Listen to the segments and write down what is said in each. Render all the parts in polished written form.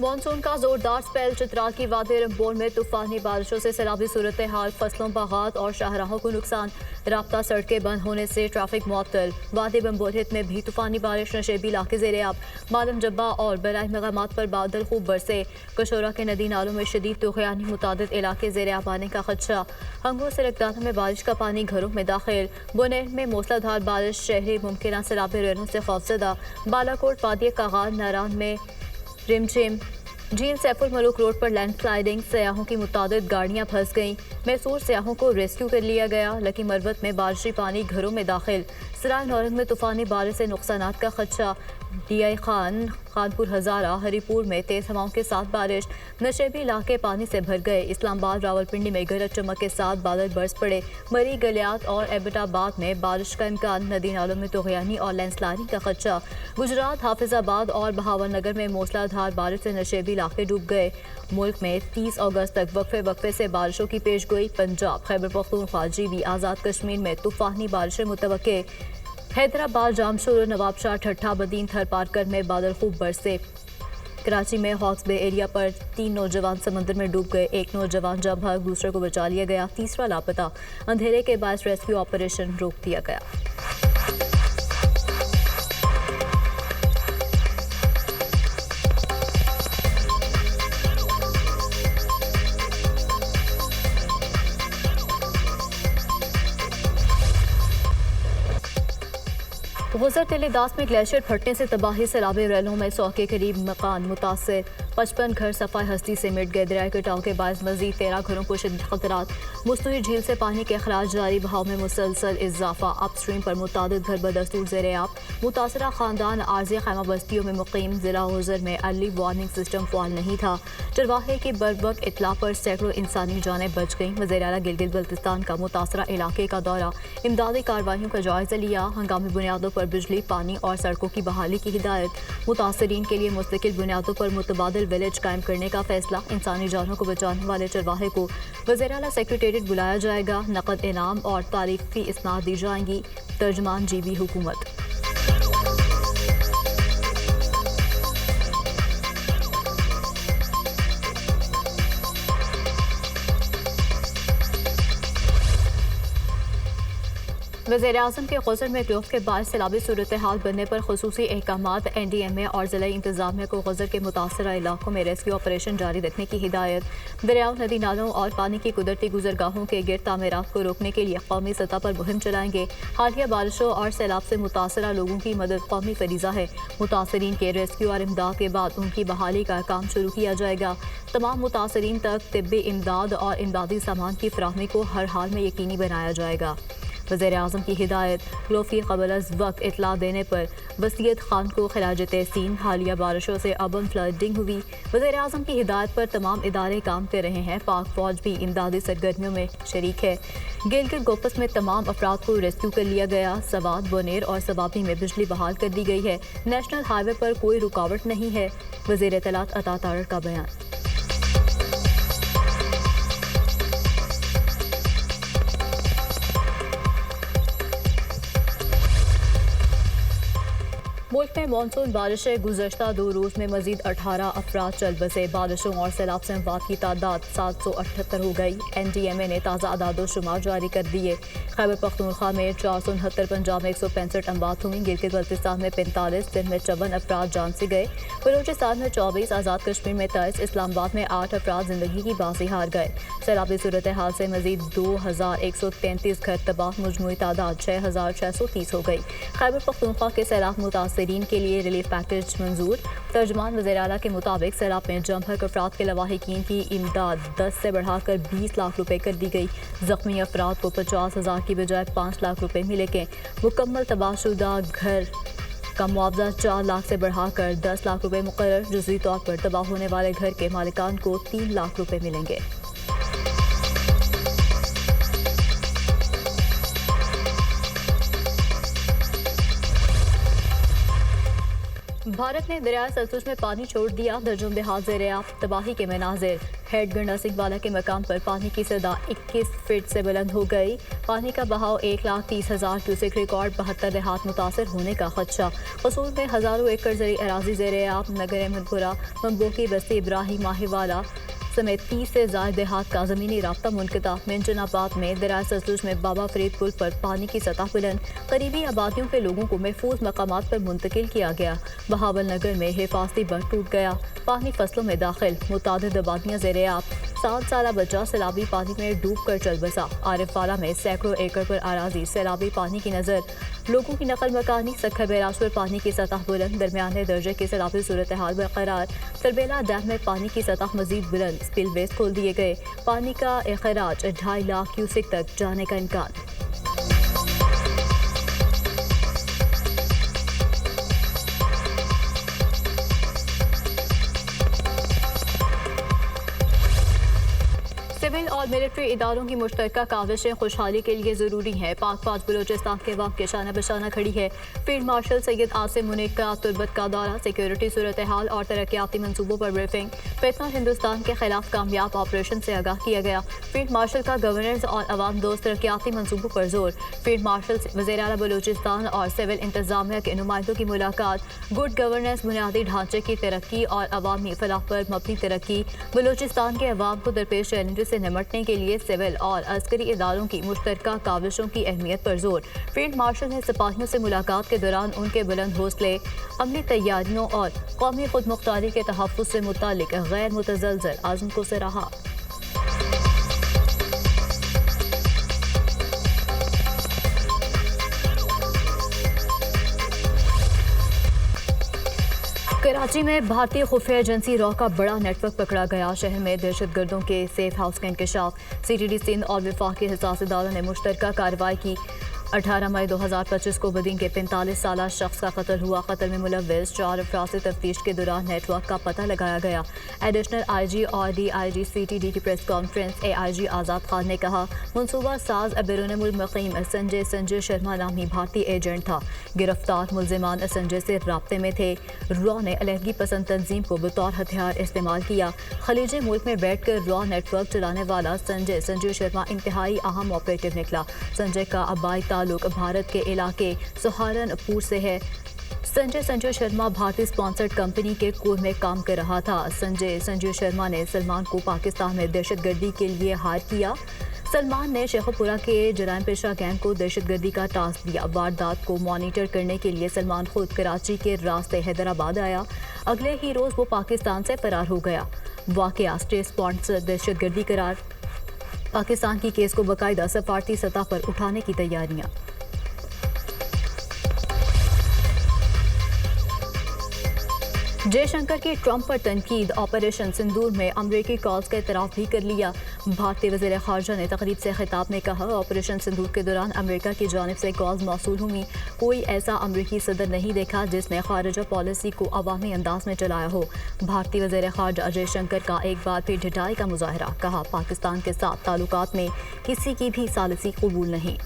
Monsoon का जोरदार spell. Chitral की वादी रंपोर में तूफानी बारिशों से सैलाबी सूरत हाल, फसलों, बागात और शाहराहों को नुकसान। राब्ता सड़कें बंद होने से ट्रैफिक मुअत्तल। वादी बम्बोरहित में भी तूफानी बारिश, नशेबी इलाके ज़ेरे आब। मालम जब्बा और बराई मकामात पर बादल खूब बरसे। कशोरा के नदी नालों में शदीद तुग़यानी, मुतादिद इलाके ज़ेरे आब आने का खदशा। हंगो सिरकदाना में बारिश का पानी घरों में दाखिल। बुनेर में मूसलाधार बारिश, शहरी मुमकिन सैलाबी रहनों से खौफजदा। बालाकोट, वादी कागाल, नारान में रिमझिम। झील सैफुल मलूक रोड पर लैंडस्लाइडिंग, सयाहों की मुतादिद गाड़ियां फंस गईं। मैसूर सयाहों को रेस्क्यू कर लिया गया। लकी मरवत में बारिशी पानी घरों में दाखिल। सराय नौरंग में तूफानी बारिश से नुकसानात का खदशा। डीआई खान, खानपुर हजारा, हरीपुर में तेज हवाओं के साथ बारिश। नशेबी इलाके पानी से भर गए। इस्लामाबाद, रावलपिंडी में गरज चमक के साथ बादल बरस पड़े। मरी, गलियात और एबटाबाद में बारिश का इम्कान। नदी नालों में तुग़यानी और लैंडस्लाइडिंग का खदशा। गुजरात, हाफिजाबाद और बहावलनगर में मूसलाधार बारिश से नशेबी इलाके डूब गए। मुल्क में 30 अगस्त तक वक्फे वक्फे से बारिशों की पेशगोई। पंजाब, खैबर पख्तूनख्वा, जीबी, आज़ाद कश्मीर में तूफानी बारिशें मुतवक्के। हैदराबाद, जामशोर, नवाबशाह, ठट्ठा, बदीन, थरपारकर में बादल खूब बरसे। कराची में हॉक्स बे एरिया पर 3 नौजवान समंदर में डूब गए। एक नौजवान जब भाग, दूसरे को बचा लिया गया, तीसरा लापता। अंधेरे के बायस रेस्क्यू ऑपरेशन रोक दिया गया। गुजर तेलीदास में ग्लेशियर फटने से तबाही, सैलाबी रैलों में 100 के करीब मकान मुतासर। 55 घर सफाई हस्ती से मिट गए। दरिया कटाव के बायस मजीद 13 घरों को शदीद खतरात। मुस्तुई झील से पानी के अखराज जारी, बहाव में मुसलसल इजाफा। अपस्ट्रीम पर मुतादिद घर बदस्तूर ज़ेरे आब। मुतासरा खानदान आर्जी खैमा बस्तियों में मुकीम। जिला गुजर में अर्ली वार्निंग सिस्टम फ़ाल नहीं था। चरवाहे की बरवक्त इतला पर सैकड़ों इंसानी जानें बच गईं। वज़ीर आला गिलगित बल्तिस्तान का मुतासरा इलाके का दौरा, इमदादी कार्रवाइयों का जायजा लिया। हंगामी बुनियादों पर बिजली, पानी और सड़कों की बहाली की हिदायत। मुतासरीन के लिए मुस्तकिल बुनियादों पर मुतबादिल विलेज कायम करने का फैसला। इंसानी जानों को बचाने वाले चरवाहे को वज़ीर आला सेक्रेटेरिएट बुलाया जाएगा। नकद इनाम और तारीफी इसनाद दी जाएंगी। तर्जमान जीबी हुकूमत। वज़ीर-ए-आज़म के ग़ज़र में गिरफ्त के बाद सैलाबी सूरत हाल बनने पर ख़ुसूसी अहकामात। NDMA और ज़िला इंतज़ामिया को ग़ज़र के मुतासरा इलाकों में रेस्क्यू ऑपरेशन जारी रखने की हिदायत। दरियाओं, नदी नालों और पानी की कुदरती गुजरगाहों के गिरद तामीरात को रोकने के लिए कौमी सतह पर मुहिम चलाएंगे। हालिया बारिशों और सैलाब से मुतासरा लोगों की मदद कौमी फरीज़ा है। मुतासरीन के रेस्क्यू और इमदाद के बाद उनकी बहाली का काम शुरू किया जाएगा। तमाम मुतासरीन तक तिब्बी इमदाद और इमदादी सामान की फराहमी को हर हाल में यकीनी बनाया जाएगा। वज़ीर-ए-आज़म की हिदायत। ग्लोफी कबल अज़ वक्त इतला देने पर वसीयत खान को खिराज तहसीन। हालिया बारिशों से अबम फ्लडिंग हुई। वज़ीर-ए-आज़म की हिदायत पर तमाम इदारे काम कर रहे हैं। पाक फौज भी इमदादी सरगर्मियों में शरीक है। गिलगित गोपस में तमाम अफराद को रेस्क्यू कर लिया गया। सवात, बोनेर और सवाबी में बिजली बहाल कर दी गई है। नेशनल हाईवे पर कोई रुकावट नहीं है। वज़ीर इत्तलात अता तारड़ का बयान। मुल्क में मानसून बारिशें। गुज़श्ता 2 रोज़ में मजीद 18 अफराद चल बसे। बारिशों और सैलाब से अमवात की तादाद 778 हो गई। NDMA ने ताज़ा अदाद-ओ-शुमार जारी कर दिए। खैबर पख्तूनख्वा में 469, पंजाब में 165 अमवात हुई। गिलगित बल्तिस्तान में 45, सिंध में 54 अफराद जान से गए। बलूचिस्तान में 24, आज़ाद कश्मीर में 23, इस्लामाबाद में 8 अफराद जिंदगी की बाजी हार गए। सैलाबी सूरत हाल से मजीद 2133 घर तबाह। मजमूई तादाद 6630 हो गई। खैबर पख्तूनख्वा के सैलाब मुतासरीन के लिए रिलीफ पैकेज मंजूर। तर्जमान वज़ीर आला के मुताबिक सैलाब में जम भर अफराद के लवाहिकीन की इमदाद 10 से बढ़ाकर 20 लाख रुपए कर दी गई। जख्मी अफराद को 50,000 की बजाय 5 लाख रुपए मिलेंगे। मुकम्मल तबाहशुदा घर का मुआवजा 4 लाख से बढ़ाकर 10 लाख रुपए मुकर्रर। जुज़वी तौर पर तबाह होने वाले घर के मालिकान को 3 लाख रुपए मिलेंगे। भारत ने दरिया सतलुज में पानी छोड़ दिया, दर्जन बिहार ज़ेर-ए-आब, तबाही के मनाजिर। हेड गंडा सिंह वाला के मकाम पर पानी की सतह 21 फीट से बुलंद हो गई। पानी का बहाव 1,30,000 क्यूसेक रिकॉर्ड, 72 देहात मुतासर होने का खदशा। कसूर में हज़ारों एकड़ ज़री अराजी ज़ेर-ए-आब। नगर अहमदपुरा, मंबोकी, बस्ती इब्राहिम माहिवाला समेत 30 से ज़ायद देहात का ज़मीनी राब्ता मुनक़ता। मिंजनाबाद में दरिया सतलुज में बाबा फरीद पुल पर पानी की सतह बुलंद, करीबी आबादियों के लोगों को महफूज मकामात पर मुंतकिल किया गया। बहावल नगर में हिफाजती बंध टूट गया, पानी फसलों में दाखिल, मुतादिद आबादियाँ ज़ेर-ए-आब। 7 साला बच्चा सैलाबी पानी में डूब कर चल बसा। आरिफवाला में सैकड़ों एकड़ पर अराजी सैलाबी पानी की नज़र, लोगों की नकल मकानी। सखर बैराज पर पानी की सतह बुलंद, दरमियाने दर्जे की सैलाबी सूरत हाल बरकरार। तरबेला डैम में पानी की सतह मजीद बुलंद, स्पिलवेज खोल दिए गए। पानी का अखराज 2.5 लाख क्यूसेक तक जाने का इम्कान। सिविल और मिलिट्री इदारों की मुश्तरका काविशें खुशहाली के लिए ज़रूरी हैं। पाक फौज बलूचिस्तान के अवाम के शाना बशाना खड़ी है। फील्ड मार्शल सैयद आसिम मुनीर का तुर्बत का दौरा, सिक्योरिटी सूरत हाल और तरक्याती मंसूबों पर ब्रीफिंग। फितना हिंदुस्तान के खिलाफ कामयाब ऑपरेशन से आगाह किया गया। फील्ड मार्शल का गवर्नर्स और अवाम दोस्त तरक्याती मंसूबों पर जोर। फील्ड मार्शल वज़ीर आला बलूचिस्तान और सिविल इंतजामिया के नुमाइंदों की मुलाकात। गुड गवर्नेंस, बुनियादी ढांचे की तरक्की और अवामी फलाह पर मबनी तरक्की। बलूचिस्तान के अवाम को दरपेश चैलेंजेस से निमटने के लिए सिविल और अस्करी इदारों की मुश्तरका काविशों की अहमियत पर जोर। फील्ड मार्शल ने सिपाहियों से मुलाकात के दौरान उनके बुलंद हौसले, अमली तैयारियों और कौमी खुद मुख्तारी के तहफ़्फ़ुज़ से मुतालिक गैर मुतज़लज़ल आज़म को सराहा। कराची में भारतीय खुफिया एजेंसी रॉ का बड़ा नेटवर्क पकड़ा गया। शहर में दहशतगर्दों के सेफ हाउस का इंकशाफ। CTD सिंध और विफाक के हिसास इदारों ने मुश्तरका कार्रवाई की। 18 मई 2025 को बदीन के 45 साला शख्स का कत्ल हुआ। कत्ल में मुलव्विस 4 अफराद से तफ्तीश के दौरान नेटवर्क का पता लगाया गया। एडिशनल IG और DIG CTD की प्रेस कॉन्फ्रेंस। AIG आज़ाद खान ने कहा, मनसूबा साज बैरून मुल्क मुक़ीम संजय शर्मा नामी भारतीय एजेंट था। गिरफ्तार मुल्जिमान संजय से राब्ते में थे। रॉ ने अलहदगी पसंद तंजीम को बतौर हथियार इस्तेमाल किया। खलीज मुल्क में बैठ कर रॉ नेटवर्क चलाने वाला संजय शर्मा इंतहाई अहम ऑपरेटिव निकला। संजय का आबाई ताल्लुक भारत के इलाके सहारनपुर से है। संजय शर्मा भारतीय स्पॉन्सर्ड कंपनी के कोर में काम कर रहा था। संजय शर्मा ने सलमान को पाकिस्तान में दहशतगर्दी के लिए हायर किया। सलमान ने शेखपुरा के जराइम पेशा गैंग को दहशतगर्दी का टास्क दिया। वारदात को मॉनिटर करने के लिए सलमान खुद कराची के रास्ते हैदराबाद आया। अगले ही रोज़ वो पाकिस्तान से फरार हो गया। वाक़या स्टेट स्पॉन्सर्ड दहशतगर्दी करार। पाकिस्तान की केस को बाकायदा सफारती सतह पर उठाने की तैयारियां। जयशंकर की ट्रंप पर तनकीद। ऑपरेशन सिंदूर में अमरीकी कॉल्स का इतराफ़ भी कर लिया। भारतीय वज़ीर ख़ारजा ने तकरीब से खिताब में कहा, ऑपरेशन सिंदूर के दौरान अमेरिका की जानिब से कॉल्स मौसूल हुई। कोई ऐसा अमरीकी सदर नहीं देखा जिसने खारजा पॉलिसी को अवामी अंदाज में चलाया हो। भारतीय वज़ीर ख़ारजा जयशंकर का एक बार फिर ढिठाई का मुजाहरा। कहा, पाकिस्तान के साथ ताल्लुकात में किसी की भी सालिसी कबूल नहीं।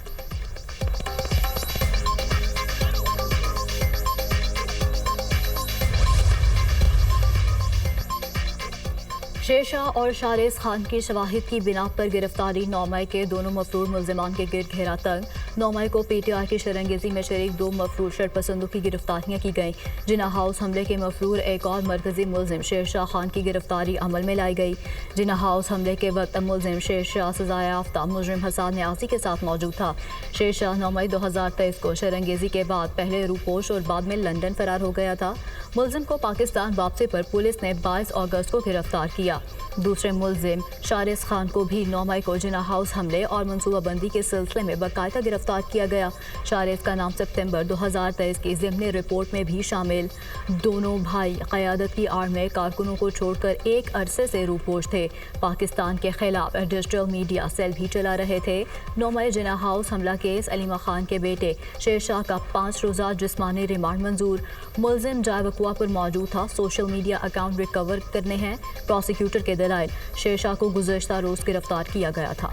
शेरशाह और शारेस खान की शवाहिद की बिना पर गिरफ्तारी। 9 मई के दोनों मफरूर मुल्जिमान के गिरद घेरा तंग। 9 मई को PTI की शरंगेजी में शरीक 2 मफरूर शरपसंदों की गिरफ्तारियां की गईं। जिन्ना हाउस हमले के मफरूर एक और मरकजी मुल्जिम शेरशाह खान की गिरफ्तारी अमल में लाई गई। जिन्ना हाउस हमले के वक्त मुल्जिम शेरशाह सज़ा याफ्ता मुजरिम हसन न्यासी के साथ मौजूद था। शेरशाह 9 मई 2023 को शरंगेजी के बाद पहले रूपोश और बाद में लंदन फरार हो गया था। मुल्जिम को पाकिस्तान वापसी पर पुलिस ने 22 अगस्त को गिरफ्तार किया। दूसरे मुल्जिम शारेस खान को भी 9 मई को जिन्ना हाउस हमले और मनसूबाबंदी के सिलसिले में बाकायदा गिरफ्तार किया गया। शारेस का नाम सितंबर 2023 की ज़िमनी रिपोर्ट में भी शामिल। दोनों भाई क़यादत की आड़ में कारकुनों को छोड़कर एक अरसे से रूपोश थे। पाकिस्तान के खिलाफ डिजिटल मीडिया सेल भी चला रहे थे। 9 मई जिन्ना हाउस हमला केस अलीमा खान के बेटे शेरशाह का 5 रोज़ा जिस्मानी रिमांड मंजूर। मुल्जिम जायवकुआ पर मौजूद था। सोशल मीडिया अकाउंट रिकवर करने हैं। प्रोसिक्यूटर के दलाइल, शेरशाह को गुज़श्ता रोज़ गिरफ्तार किया गया था।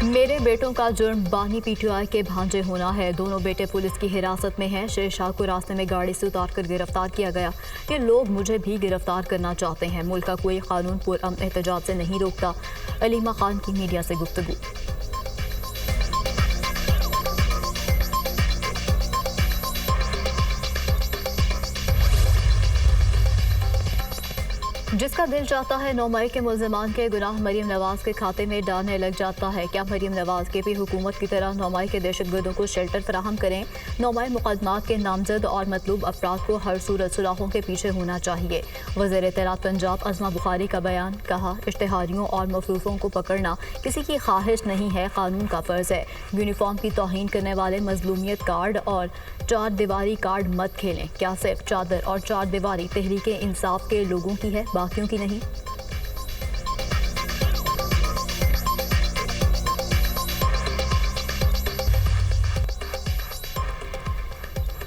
मेरे बेटों का जुर्म बानी पीटीआई के भांजे होना है। दोनों बेटे पुलिस की हिरासत में हैं। शेरशाह को रास्ते में गाड़ी से उतारकर गिरफ्तार किया गया। ये लोग मुझे भी गिरफ्तार करना चाहते हैं। मुल्क का कोई कानून पुरअमन एहतजाज से नहीं रोकता। अलीमा खान की मीडिया से गुफ्तगू। जिसका दिल चाहता है 9 मई के मुल्ज़िमान के गुनाह मरीम नवाज के खाते में डालने लग जाता है। क्या मरीम नवाज के भी हुकूमत की तरह 9 मई के दहशतगर्दों को शेल्टर फराहम करें? 9 मई मुकदमात के नामजद और मतलूब अफराद को हर सूरत सुराहों के पीछे होना चाहिए। वज़ीर इत्तलात पंजाब अज़मा बुखारी का बयान। कहा, इश्तिहारियों और मफरूफों को पकड़ना किसी की ख्वाहिश नहीं है, कानून का फ़र्ज़ है। यूनिफॉर्म की तौहीन करने वाले मजलूमियत कार्ड और चार दीवारी कार्ड मत खेलें। क्या सिर्फ चादर और चार दीवारी तहरीक इंसाफ के लोगों की है, बाकियों की नहीं?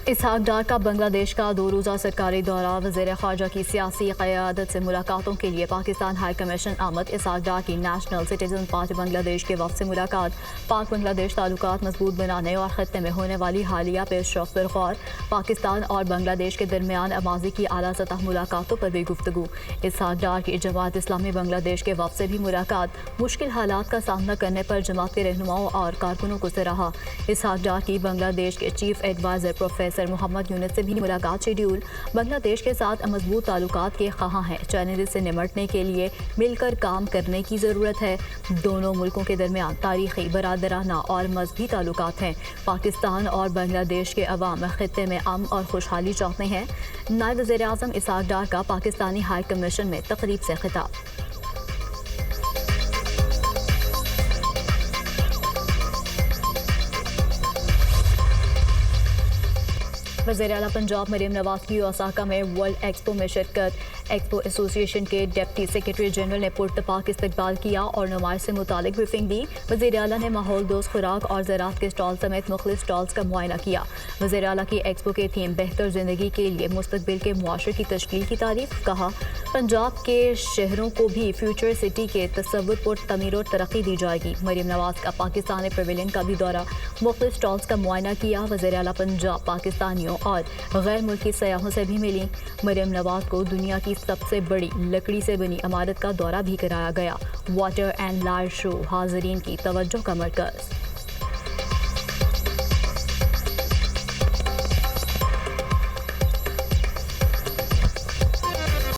इसहाक डार का बांग्लादेश का 2 रोज़ा सरकारी दौरा। वज़ीर ख़ारजा की सियासी क़यादत से मुलाकातों के लिए पाकिस्तान हाई कमीशन आमद। इसहाक डार की नेशनल सिटीजन पार्टी बांग्लादेश के वफ़द से मुलाकात। पाक बांग्लादेश ताल्लुकात मजबूत बनाने और ख़त्ते में होने वाली हालिया पेशरफ पर गौर। पाकिस्तान और बांग्लादेश के दरमियान माज़ी की आला सतह मुलाकातों पर भी गुफ्तगू। इसहाक डार की जमात इस्लामी बांग्लादेश के वफ़द से भी मुलाकात। मुश्किल हालात का सामना करने पर जमात के रहनुमाओं और कारकुनों को सराहा। इसहाक डार की बांग्लादेश के chief adviser professor Mohammad Yunus से भी मुलाकात शेड्यूल। बांग्लादेश के साथ मजबूत ताल्लुकात के ख़वाह हैं। चैलेंजेस से निमटने के लिए मिलकर काम करने की ज़रूरत है। दोनों मुल्कों के दरमियान तारीख़ी, बरादराना और मजहबी ताल्लुकात हैं। पाकिस्तान और बांग्लादेश के अवाम खित्ते में अमन और खुशहाली चाहते हैं। नायब वज़ीर आज़म इसहाक डार का पाकिस्तानी हाई कमीशन में तकरीब से खिताब। वज़ीर आला पंजाब मरीम नवाज की ओसाका में वर्ल्ड एक्सपो में शिरकत। एक्सपो एसोसिएशन के डिप्टी सेक्रेटरी जनरल ने पुरतपाक इस्तकबाल किया और नुमाइश से मुतालिक ब्रीफिंग दी। वज़ीर आला ने माहौल दोस्त खुराक और ज़राअत के स्टॉल समेत मुख्तलिफ स्टॉल्स का मुआयना किया। वज़ीर आला की एक्सपो के थीम बेहतर ज़िंदगी के लिए मुस्तकबिल के मुआशरे की तश्कील की तारीफ। कहा, पंजाब के शहरों को भी फ्यूचर सिटी के तसव्वुर पर तमीर और तरक्की दी जाएगी। मरीम नवाज का पाकिस्तानी पेविलियन का भी दौरा, मुख्तलिफ स्टॉल्स का मुआयना किया। वज़ीर आला पंजाब पाकिस्तानियों और गैर मुल्की सयाहों से भी मिली। मरीम नवाज को दुनिया की सबसे बड़ी लकड़ी से बनी इमारत का दौरा भी कराया गया। वाटर एंड लाइट शो हाज़रीन की तवज्जो का मरकज़।